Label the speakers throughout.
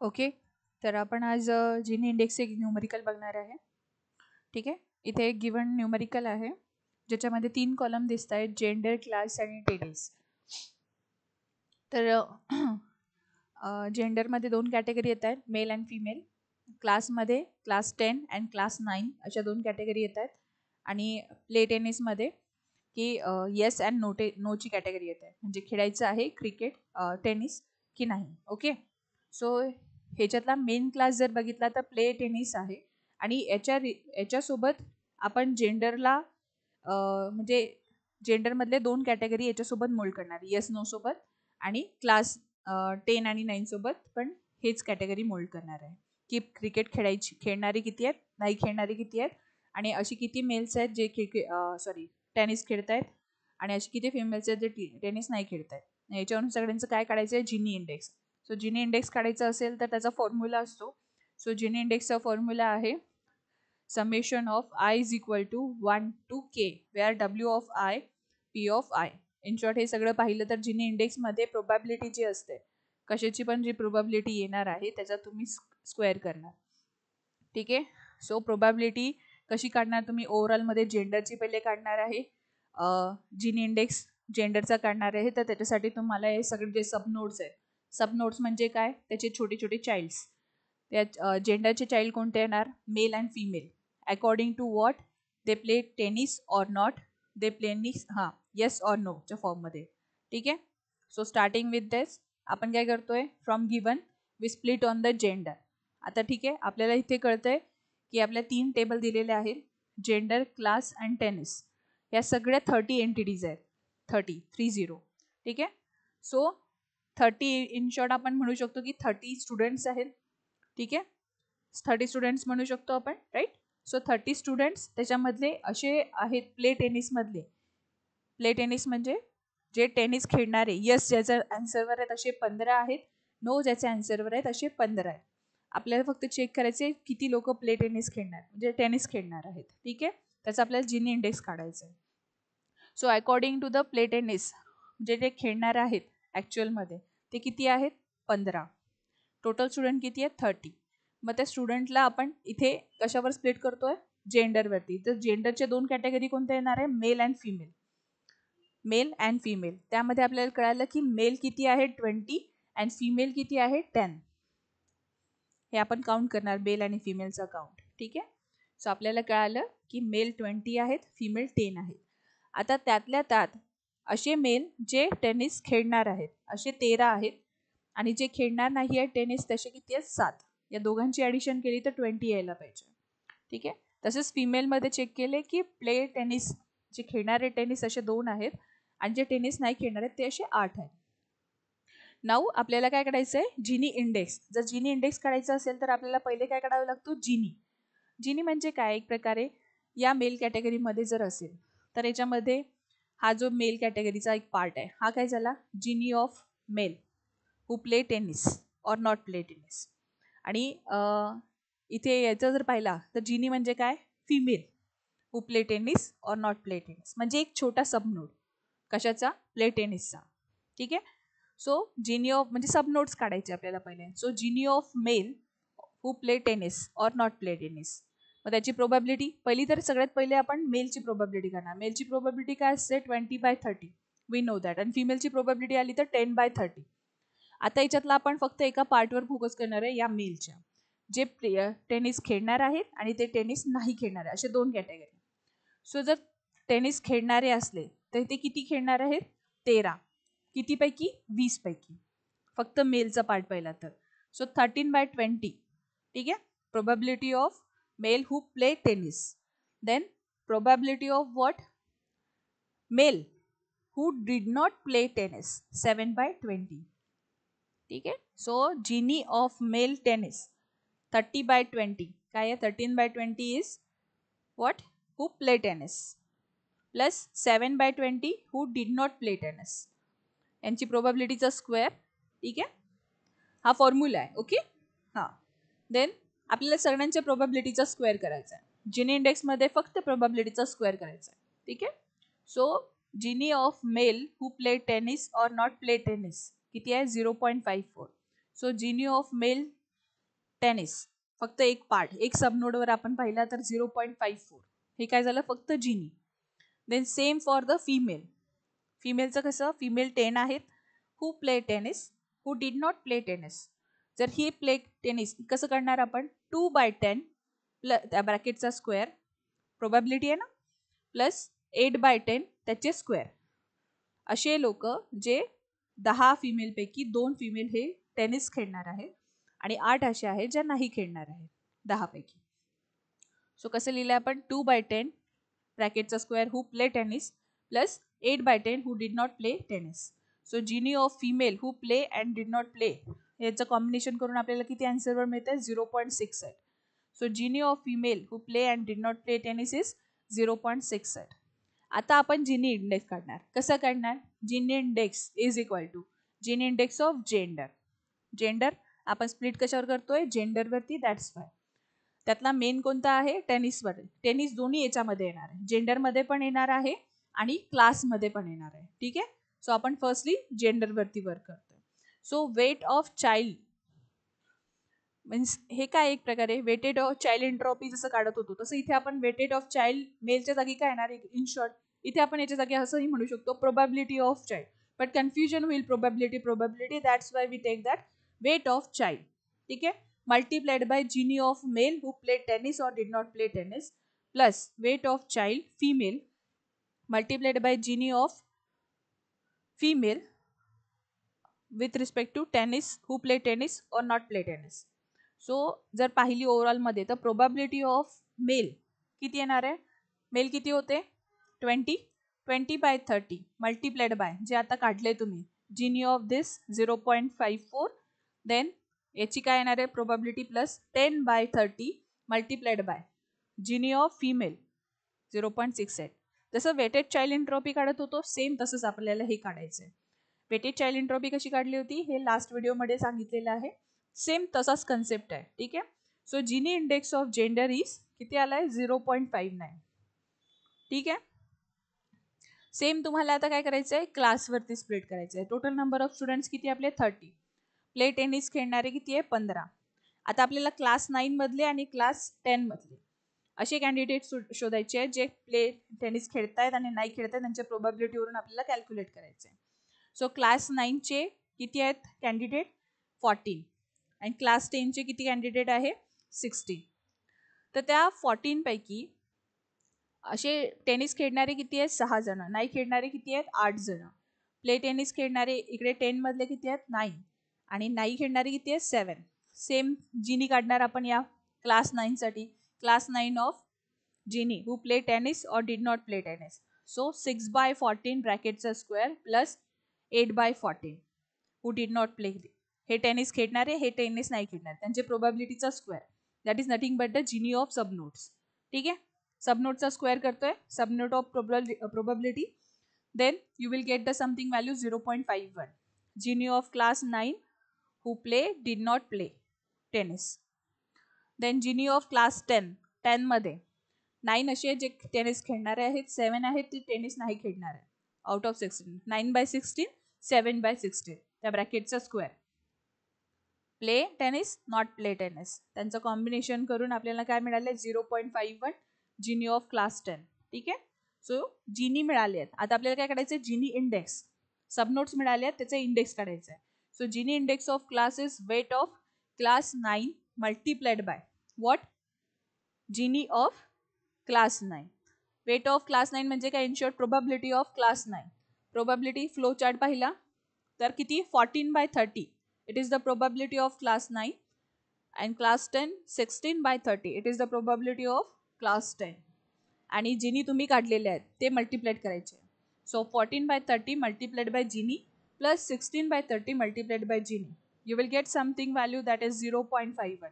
Speaker 1: Okay. तर आपण आज जिनी इंडेक्स एक न्यूमरिकल बघणार आहे. ठीक आहे. इथे एक गिवन न्यूमरिकल आहे ज्याच्यामध्ये 3 कॉलम दिसत आहेत, जेंडर, क्लास आणि टेनिस. तर जेंडरमध्ये 2 कॅटेगरी येत आहेत, मेल अँड फिमेल. क्लासमध्ये क्लास 10 अँड क्लास 9 अशा 2 कॅटेगरी येत आहेत. आणि प्ले टेनिसमध्ये की येस अँड नोची कॅटेगरी येत आहे, म्हणजे खेळायचं आहे क्रिकेट, टेनिस की नाही. ओके. सो ह्याच्यातला मेन क्लास जर बघितला तर प्ले टेनिस आहे. आणि याच्यासोबत आपण जेंडरला म्हणजे जेंडरमधले 2 कॅटेगरी याच्यासोबत मोल्ड करणार, येस नो सोबत. आणि क्लास 10 आणि 9 सोबत पण हेच कॅटेगरी मोल्ड करणार आहे की क्रिकेट खेळणारी किती आहेत, नाही खेळणारी किती आहेत, आणि अशी किती मेल्स आहेत जे टेनिस खेळत आहेत, आणि अशी किती फिमेल्स आहेत जे टेनिस नाही खेळत आहेत. याच्यावरून सगळ्यांचं काय काढायचं आहे, जिनी इंडेक्स. सो जिनी इंडेक्स काढायचा असेल तर त्याचा फॉर्म्युला असतो. सो जिनी इंडेक्सचा फॉर्म्युला आहे summation of I is equal to 1 to k, where W of I, P of I. In short हे सगळं पाहिलं तर जिनी इंडेक्समध्ये प्रोबॅबिलिटी जी असते, कशाची पण जी प्रोबॅबिलिटी येणार आहे त्याचा तुम्ही स्क्वेअर करणार. ठीक आहे. सो प्रोबॅबिलिटी कशी काढणार तुम्ही, ओव्हरऑलमध्ये जेंडरची पहिले काढणार आहे, जिनी इंडेक्स जेंडरचा काढणार आहे. तर त्याच्यासाठी तुम्हाला हे सगळे जे सबनोड्स आहेत, सबनोड्स म्हणजे काय, त्याचे छोटे छोटे चाइल्ड्स. त्यात जेंडरचे चाइल्ड कोणते येणार, male and female. According to what they play tennis or not, they play tennis yes or नोच्या फॉर्ममध्ये. ठीक आहे. सो स्टार्टिंग विथ दिस आपण काय करतोय, from given we split on the gender. आता ठीक आहे, आपल्याला इथे कळतंय की आपल्या 3 टेबल दिलेले आहेत, जेंडर, क्लास अँड टेनिस. या सगळ्या 30 एंटिटीज आहेत, 30. ठीक आहे. सो 30 इन शॉर्ट आपण म्हणू शकतो की 30 स्टुडंट्स आहेत. ठीक आहे. 30 स्टुडंट्स म्हणू शकतो आपण, राईट. सो 30 स्टुडंट्स त्याच्यामधले असे आहेत प्ले टेनिसमधले. प्ले टेनिस म्हणजे जे टेनिस खेळणारे, यस ज्याच्या आन्सरवर आहेत असे 15 आहेत, नो ज्याच्या आन्सरवर आहेत असे 15 आहेत. आपल्याला फक्त चेक करायचे किती लोक प्ले टेनिस खेळणार, म्हणजे टेनिस खेळणार आहेत. ठीक आहे. त्याचा आपल्याला जिनी इंडेक्स काढायचा आहे. So according to the play tennis जे जे खेळणार आहेत ॲक्च्युअलमध्ये ते किती आहेत, 15. टोटल स्टुडंट किती आहेत, 30. मग त्या स्टुडंटला आपण इथे कशावर स्प्लिट करतोय, जेंडरवरती. तर जेंडरचे 2 कॅटेगरी कोणते येणार आहे, male and female. Male and female त्यामध्ये आपल्याला कळालं की मेल किती आहे 20 अँड फिमेल किती आहे 10. हे आपण काउंट करणार, मेल आणि फिमेलचा काउंट. ठीक आहे. सो आपल्याला कळालं की मेल 20 आहेत, फिमेल 10 आहेत. आता त्यातल्या त्यात असे मेल जे टेनिस खेळणार आहेत असे 13 आहेत, आणि जे खेळणार नाही आहे टेनिस तसे किती आहेत, 7. या दोघांची ॲडिशन केली तर 20 यायला पाहिजे. ठीक आहे. तसेच फिमेलमध्ये चेक केले की प्ले टेनिस जे खेळणारे टेनिस असे 2 आहेत, आणि जे टेनिस नाही खेळणार आहेत ते असे 8 आहेत. नाऊ आपल्याला काय काढायचं आहे, जिनी इंडेक्स. जर जिनी इंडेक्स काढायचं असेल तर आपल्याला पहिले काय काढावं लागतो, जिनी. जिनी म्हणजे काय, एक प्रकारे या मेल कॅटेगरीमध्ये जर असेल तर याच्यामध्ये हा जो मेल कॅटेगरीचा एक पार्ट आहे हा काय झाला, Gini of male who play tennis or not play tennis. आणि इथे याचं जर पाहिला तर जिनी म्हणजे काय, female who play tennis or not play tennis, म्हणजे एक छोटा सबनोड कशाचा, प्ले टेनिसचा. ठीक आहे. सो जिनी ऑफ म्हणजे सबनोड्स काढायचे आपल्याला पहिले. So Gini of male who play tennis or not play tennis. मग त्याची प्रोबॅबिलिटी पहिली, तर सगळ्यात पहिले आपण मेलची प्रोबॅबिलिटी करणार. मेलची प्रोबॅबिलिटी काय असते, 20/30. We know that. आणि फिमेलची प्रोबॅबिलिटी आली तर 10/30. आता याच्यातला आपण फक्त एका पार्टवर फोकस करणार आहे, या मेलच्या, जे टेनिस खेळणार आहेत आणि ते टेनिस नाही खेळणार आहे, असे 2 कॅटेगरी. सो जर टेनिस खेळणारे असले तर ते किती खेळणार आहेत, 13. कितीपैकी, 20 पैकी. फक्त मेलचा पार्ट पहिला तर. सो 13/20. ठीक आहे. Probability of male who play tennis. Then probability of what, male who did not play tennis, 7/20. ठीक आहे. So Gini of male tennis 30/20 काय आहे, 13/20 is what, who play tennis, plus 7/20 who did not play tennis. यांची प्रोबॅबिलिटीचा square. ठीक आहे. हा formula आहे. ओके. हां. देन आपल्याला सगळ्यांच्या प्रोबॅबिलिटीचा स्क्वेअर करायचा आहे. जिनी इंडेक्समध्ये फक्त प्रोबॅबिलिटीचा स्क्वेअर करायचा आहे. ठीक आहे. So Gini of male who play tennis or not play tennis किती आहे, 0.54. So Gini of male tennis फक्त एक पार्ट, एक सबनोडवर आपण पाहिला तर 0.54 हे काय झालं फक्त Gini. Then same for the female. फिमेलचं कसं, फिमेल 10 आहेत who play tennis, who did not play tennis. जर ही प्ले टेनिस कसं करणार आपण, 2/10 प्लस त्या ब्रॅकेटचा स्क्वेअर प्रोबॅबिलिटी आहे ना, प्लस 8/10 त्याचे स्क्वेअर. असे लोक जे 10 फिमेलपैकी 2 फिमेल हे टेनिस खेळणार आहेत आणि 8 असे आहेत ज्या नाही खेळणार आहेत 10 पैकी. सो कसं लिहिलं आपण, 2/10 ब्रॅकेटचा square who play tennis plus 8/10 who did not play tennis. So Gini of female who play and did not play याचं कॉम्बिनेशन करून आपल्याला किती आन्सरवर मिळतं, 0.68. So Gini of female who play and did not play tennis is 0.68. आता आपण Gini index काढणार. कसं काढणार, Gini index is equal to Gini index of gender. Gender आपण स्प्लिट कशावर करतोय, जेंडरवरती. दॅट्स वाय त्यातला मेन कोणता आहे, टेनिसवर. टेनिस दोन्ही याच्यामध्ये येणार आहे, जेंडरमध्ये पण येणार आहे आणि क्लासमध्ये पण येणार आहे. ठीक आहे. सो आपण फर्स्टली जेंडरवरती वर्क करतोय. So weight of child means हे काय एक प्रकारे वेटेड ऑफ चाइल्ड एंट्रॉपी जसं काढत होतो तसं इथे आपण वेटेड ऑफ चाइल्ड मेलच्या जागी काय येणार, इन शॉर्ट इथे आपण याच्या जागी असंही म्हणू शकतो probability of child. But confusion होईल probability. That's why we take that weight of child. ठीक आहे. Multiplied by Gini of male who play tennis और did not play tennis plus weight of child female multiplied by Gini of female with respect to tennis who play tennis और not play tennis. So जर पाहिली ओव्हरऑलमध्ये तर probability of mail किती येणार आहे, mail किती होते 20/30 मल्टीप्लाइड बाय जे आता काढले तुम्ही जिनी ऑफ दिस 0.54. देन याची काय येणार आहे probability plus 10/30 multiplied by Gini of female 0.68. जसं वेटेड चाइल्ड एंट्रॉपी काढत होतो सेम तसंच आपल्याला हे काढायचं आहे. वेटेड चाइल्ड एंट्रॉपी कशी काढली होती हे लास्ट व्हिडिओमध्ये सांगितलेलं आहे. सेम तसाच कन्सेप्ट आहे. ठीक आहे. So Gini index of gender is किती आलाय 0.59. ठीक आहे. सेम तुम्हाला आता काय करायचं आहे, क्लासवरती स्प्लिट करायचं आहे. टोटल नंबर ऑफ स्टुडंट्स किती आपले 30. प्ले टेनिस खेळणारे किती आहे 15. आता आपल्याला क्लास 9 मधले आणि क्लास 10 मधले असे कॅन्डिडेट शोधायचे आहेत जे प्ले टेनिस खेळतायत आणि नाही खेळतायत त्यांच्या प्रोबॅबिलिटीवरून आपल्याला कॅल्क्युलेट करायचं आहे. सो क्लास 9चे किती आहेत कॅन्डिडेट 14 आणि क्लास 10चे किती कॅन्डिडेट आहे 16. तर त्या 14 पैकी असे टेनिस खेळणारे किती आहेत 6 जण, नाही खेळणारे किती आहेत 8 जण. प्ले टेनिस खेळणारे इकडे 10 मधले किती आहेत 9 आणि नाही खेळणारे किती आहेत 7. सेम जिनी काढणार आपण या क्लास 9 साठी. Class 9 of Gini who play tennis और did not play tennis. So 6/14 ब्रॅकेटचा square plus 8/14 who did not play. हे टेनिस खेळणारे हे टेनिस नाही खेळणार त्यांचे प्रोबॅबिलिटीचा square that is nothing but the Gini of subnodes. ठीक आहे. सबनोटचा स्क्वेअर करतोय subnode of probability. Then you will get the something value 0.51 Gini of class 9 who play did not play tennis. Then Jini of class 10 मध्ये 9 असे जे tennis खेळणारे आहेत 7 आहेत ते टेनिस नाही खेळणार आहे. आउट ऑफ 16 9/16 7/16 त्या ब्रॅकेटचा square. Play tennis not play tennis त्यांचं कॉम्बिनेशन करून आपल्याला काय मिळाले 0.51 जिनी ऑफ क्लास 10. ठीक आहे. सो जिनी मिळाले आहेत. आता आपल्याला काय काढायचं जिनी इंडेक्स. सबनोट्स मिळाले आहेत त्याचे इंडेक्स काढायचं आहे. So Gini index of class is weight of class 9 multiplied by what Gini of class 9. Weight of class 9 म्हणजे काय in short probability of class 9. Probability flow chart पाहिला तर किती 14/30 it is the probability of class 9 and class 10 16/30 it is the probability of class 10. आणि Gini तुम्ही काढलेले आहेत ते मल्टिप्लाइड करायचे. So 14/30 multiplied by Jini plus 16/30 multiplied by Gini you will get something value that is 0.51.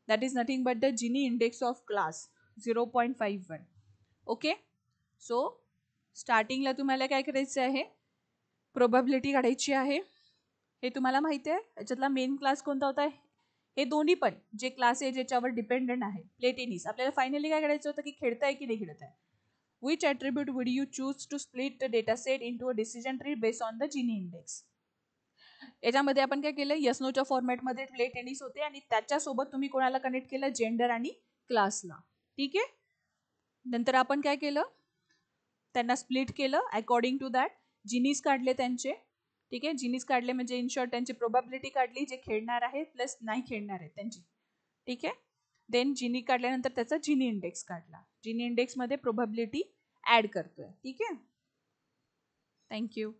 Speaker 1: that is nothing but the Gini index of class 0.51. Okay. So स्टार्टिंगला तुम्हाला काय करायचं आहे प्रोबॅबिलिटी काढायची आहे. हे तुम्हाला माहिती आहे. याच्यातला मेन क्लास कोणता होता हे दोन्ही पण जे क्लास आहे ज्याच्यावर डिपेंडंट आहे प्ले टेनिस. आपल्याला फायनली काय करायचं होतं की खेळताय की नाही खेळताय. Which attribute would you choose to split the data set into a decision tree based on the Gini index? याच्यामध्ये आपण काय केलं, यस नोच्या फॉर्मॅटमध्ये प्ले टेनिस होते आणि त्याच्यासोबत तुम्ही कोणाला कनेक्ट केलं, जेंडर आणि क्लासला. ठीक आहे. नंतर आपण काय केलं, त्यांना स्प्लिट केलं अकॉर्डिंग टू दॅट. जिनीस काढले त्यांचे. ठीक आहे. जिनीस काढले म्हणजे इन शॉर्ट त्यांची प्रोबॅबिलिटी काढली, जे खेळणार आहेत प्लस नाही खेळणार आहेत त्यांची. ठीक आहे. देन जिनी काढल्यानंतर त्याचा जिनी इंडेक्स काढला. जिनी इंडेक्समध्ये प्रोबॅबिलिटी ऍड करतोय. ठीक आहे. थँक्यू.